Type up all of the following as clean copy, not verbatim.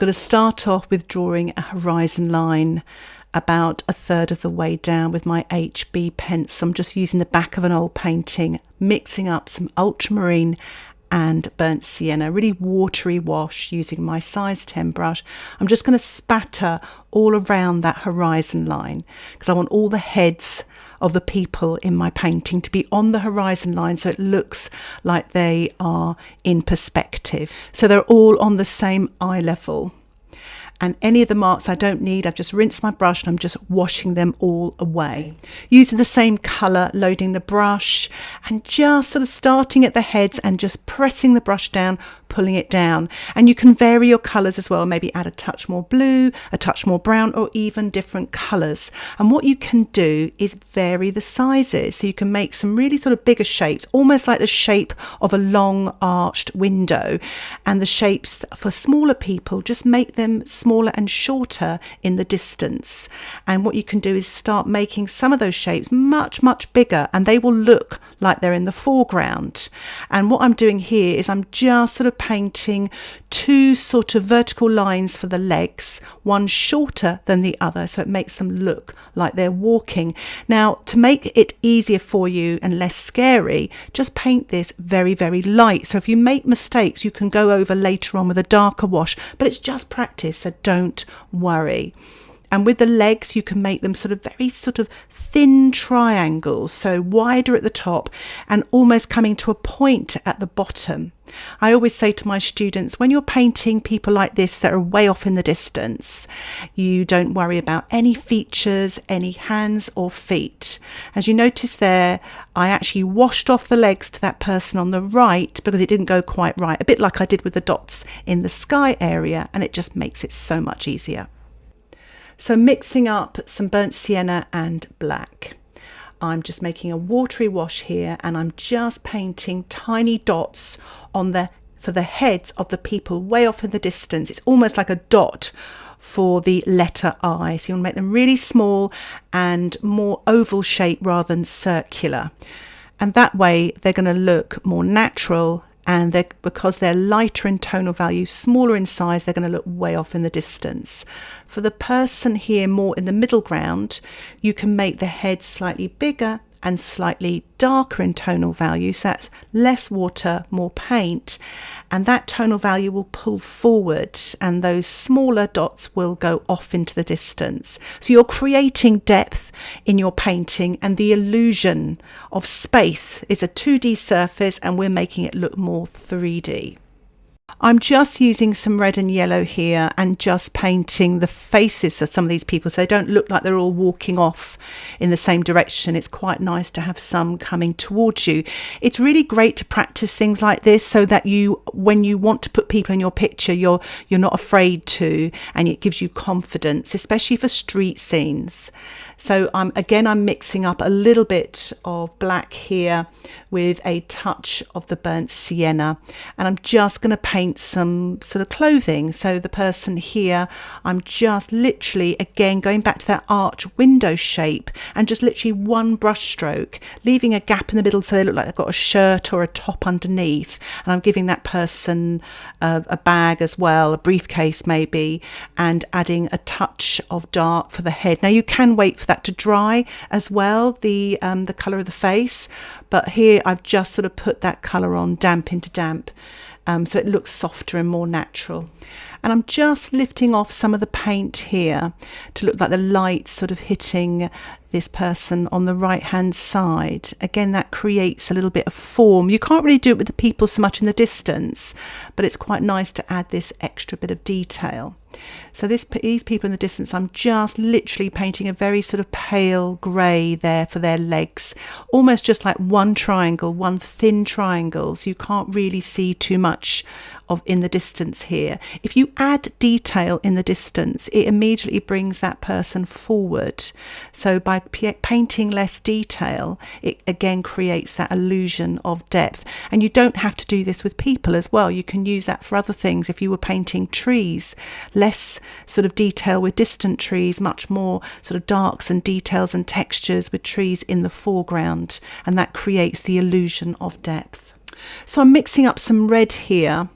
I'm going to start off with drawing a horizon line about a third of the way down with my HB pencil. I'm just using the back of an old painting, mixing up some ultramarine and burnt sienna, really watery wash using my size 10 brush. I'm just going to spatter all around that horizon line because I want all the heads of the people in my painting to be on the horizon line so it looks like they are in perspective. So they're all on the same eye level. And any of the marks I don't need, I've just rinsed my brush and I'm just washing them all away. Using the same colour, loading the brush and just sort of starting at the heads and just pressing the brush down, pulling it down. And you can vary your colours as well, maybe add a touch more blue, a touch more brown, or even different colours. And what you can do is vary the sizes. So you can make some really sort of bigger shapes, almost like the shape of a long arched window. And the shapes for smaller people, just make them smaller and shorter in the distance. And what you can do is start making some of those shapes much bigger, and they will look like they're in the foreground. And what I'm doing here is I'm just sort of painting two sort of vertical lines for the legs, one shorter than the other, so it makes them look like they're walking. Now, to make it easier for you and less scary, just paint this very light. So if you make mistakes, you can go over later on with a darker wash, but it's just practice, so don't worry. And with the legs, you can make them very thin triangles, so wider at the top and almost coming to a point at the bottom. I always say to my students, when you're painting people like this that are way off in the distance, you don't worry about any features, any hands or feet. As you notice there, I actually washed off the legs to that person on the right because it didn't go quite right, a bit like I did with the dots in the sky area, and it just makes it so much easier. So mixing up some burnt sienna and black. I'm just making a watery wash here and I'm just painting tiny dots on for the heads of the people way off in the distance. It's almost like a dot for the letter I. So you want to make them really small and more oval shape rather than circular. And that way they're going to look more natural, and because they're lighter in tonal value, smaller in size, they're going to look way off in the distance. For the person here more in the middle ground, you can make the head slightly bigger and slightly darker in tonal value, so that's less water, more paint, and that tonal value will pull forward and those smaller dots will go off into the distance. So you're creating depth in your painting, and the illusion of space is a 2D surface and we're making it look more 3D. I'm just using some red and yellow here and just painting the faces of some of these people so they don't look like they're all walking off in the same direction. It's quite nice to have some coming towards you. It's really great to practice things like this so that when you want to put people in your picture, you're not afraid to, and it gives you confidence, especially for street scenes. So I'm mixing up a little bit of black here with a touch of the burnt sienna, and I'm just going to paint some sort of clothing. So the person here, I'm just literally again going back to that arch window shape and just literally one brush stroke, leaving a gap in the middle so they look like they've got a shirt or a top underneath, and I'm giving that person a bag as well, a briefcase maybe, and adding a touch of dark for the head. Now you can wait for that to dry as well, the colour of the face, but here I've just sort of put that colour on damp into damp, so it looks softer and more natural. And I'm just lifting off some of the paint here to look like the light sort of hitting this person on the right hand side. Again, that creates a little bit of form. You can't really do it with the people so much in the distance, but it's quite nice to add this extra bit of detail. So these people in the distance, I'm just literally painting a very sort of pale grey there for their legs, almost just like one triangle, one thin triangle, so you can't really see too much of in the distance here. If you add detail in the distance, it immediately brings that person forward. So by painting less detail, it again creates that illusion of depth. And you don't have to do this with people as well. You can use that for other things. If you were painting trees, less sort of detail with distant trees, much more sort of darks and details and textures with trees in the foreground, and that creates the illusion of depth. So I'm mixing up some red here.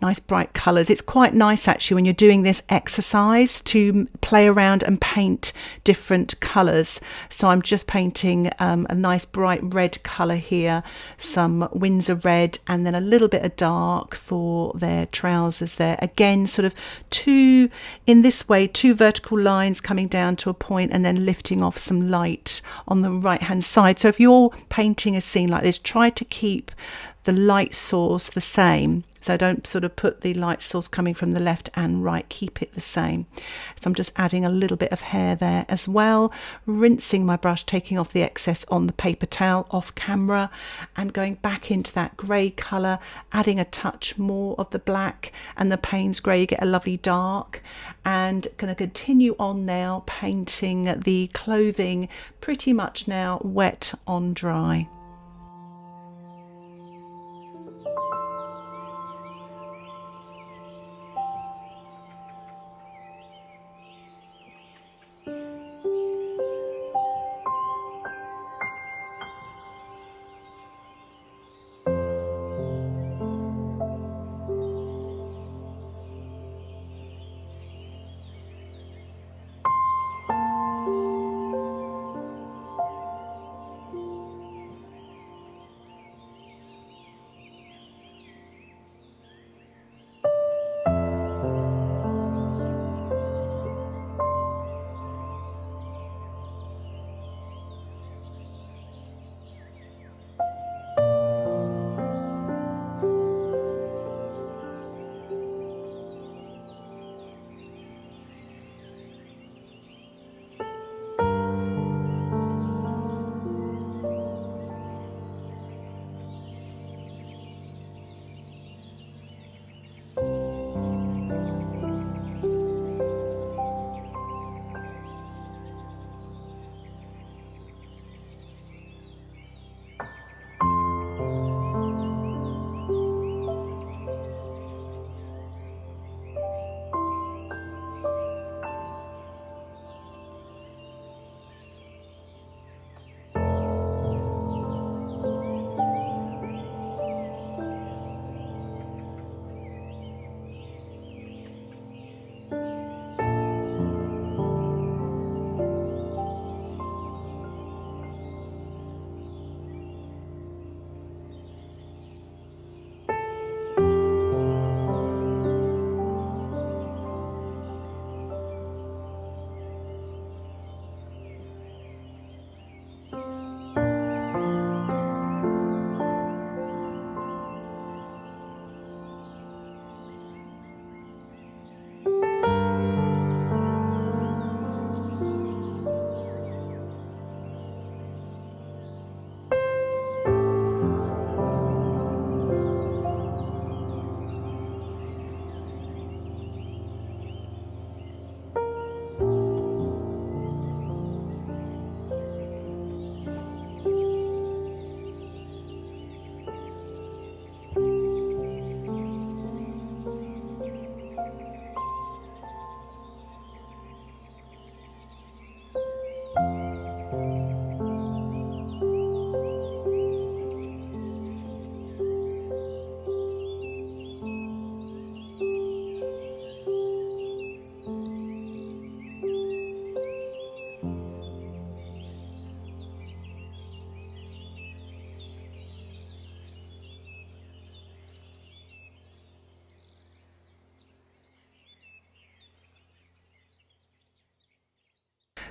nice bright colours. It's quite nice actually when you're doing this exercise to play around and paint different colours. So I'm just painting a nice bright red colour here, some Winsor Red, and then a little bit of dark for their trousers there. Again, sort of two vertical lines coming down to a point and then lifting off some light on the right hand side. So if you're painting a scene like this, try to keep the light source the same. So don't sort of put the light source coming from the left and right, keep it the same. So I'm just adding a little bit of hair there as well, rinsing my brush, taking off the excess on the paper towel off camera, and going back into that grey colour, adding a touch more of the black and the Paynes grey. You get a lovely dark, and going to continue on now painting the clothing, pretty much now wet on dry.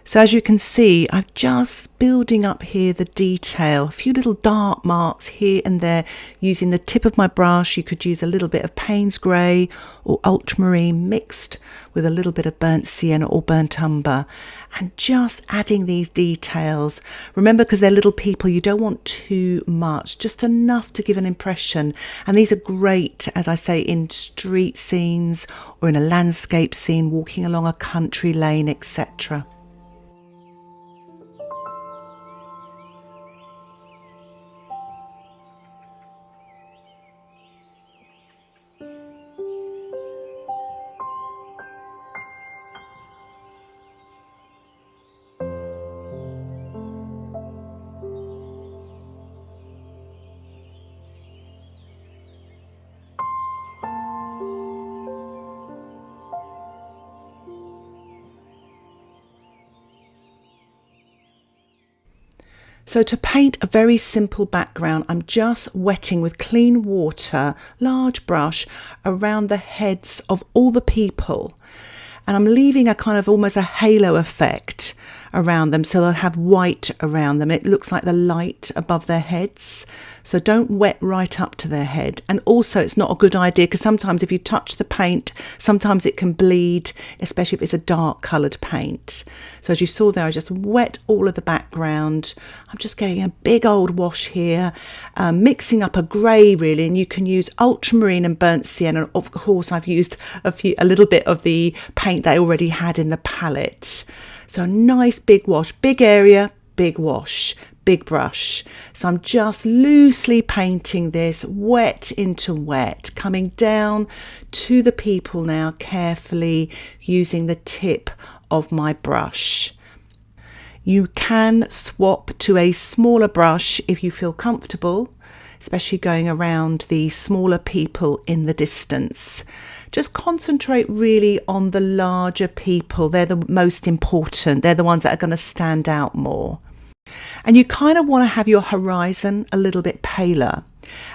So as you can see, I'm just building up here the detail, a few little dark marks here and there using the tip of my brush. You could use a little bit of Paynes grey or ultramarine mixed with a little bit of burnt sienna or burnt umber, and just adding these details. Remember, because they're little people, you don't want too much, just enough to give an impression. And these are great, as I say, in street scenes or in a landscape scene, walking along a country lane, etc. So to paint a very simple background, I'm just wetting with clean water, large brush, around the heads of all the people. And I'm leaving a kind of almost a halo effect around them, so they'll have white around them. It looks like the light above their heads. So don't wet right up to their head. And also it's not a good idea, because sometimes if you touch the paint, sometimes it can bleed, especially if it's a dark coloured paint. So as you saw there, I just wet all of the background. I'm just getting a big old wash here, mixing up a grey really, and you can use ultramarine and burnt sienna. Of course, I've used a little bit of the paint that I already had in the palette. So a nice big wash, big area, big wash, big brush. So I'm just loosely painting this, wet into wet, coming down to the people now, carefully using the tip of my brush. You can swap to a smaller brush if you feel comfortable, especially going around the smaller people in the distance. Just concentrate really on the larger people. They're the most important. They're the ones that are going to stand out more. And you kind of want to have your horizon a little bit paler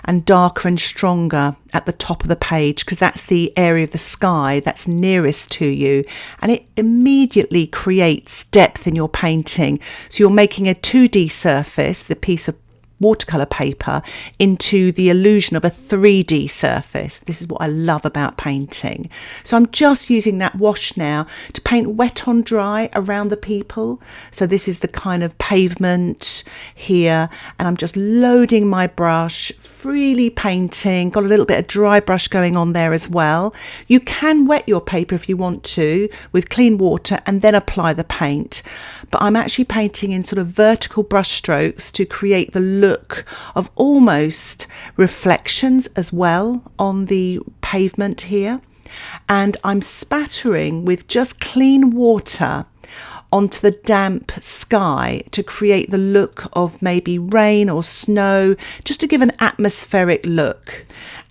and darker and stronger at the top of the page, because that's the area of the sky that's nearest to you, and it immediately creates depth in your painting. So you're making a 2D surface, the piece of watercolour paper, into the illusion of a 3D surface. This is what I love about painting. So I'm just using that wash now to paint wet on dry around the people. So this is the kind of pavement here, and I'm just loading my brush, freely painting. Got a little bit of dry brush going on there as well. You can wet your paper if you want to with clean water and then apply the paint, but I'm actually painting in sort of vertical brush strokes to create the look of almost reflections as well on the pavement here. And I'm spattering with just clean water onto the damp sky to create the look of maybe rain or snow, just to give an atmospheric look.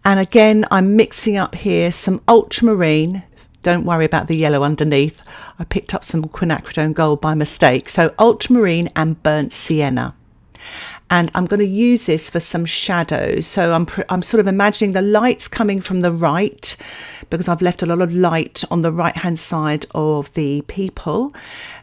And again, I'm mixing up here some ultramarine. Don't worry about the yellow underneath. I picked up some quinacridone gold by mistake. So ultramarine and burnt sienna. And I'm going to use this for some shadows. So I'm sort of imagining the lights coming from the right, because I've left a lot of light on the right hand side of the people.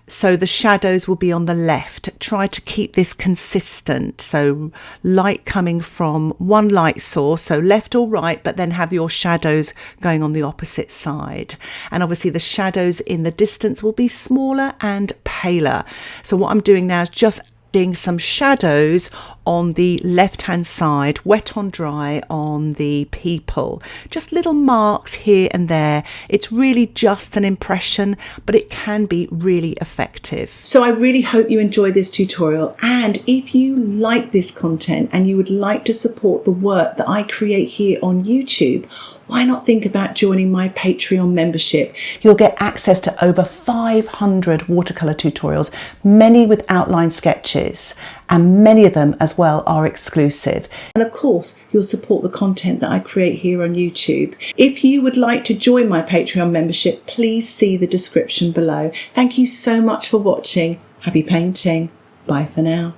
So the shadows will be on the left. Try to keep this consistent. So light coming from one light source, so left or right, but then have your shadows going on the opposite side. And obviously the shadows in the distance will be smaller and paler. So what I'm doing now is just some shadows on the left hand side, wet on dry on the people, just little marks here and there. It's really just an impression, but it can be really effective. So I really hope you enjoyed this tutorial, and if you like this content and you would like to support the work that I create here on YouTube, why not think about joining my Patreon membership? You'll get access to over 500 watercolour tutorials, many with outline sketches, and many of them as well are exclusive. And of course, you'll support the content that I create here on YouTube. If you would like to join my Patreon membership, please see the description below. Thank you so much for watching. Happy painting. Bye for now.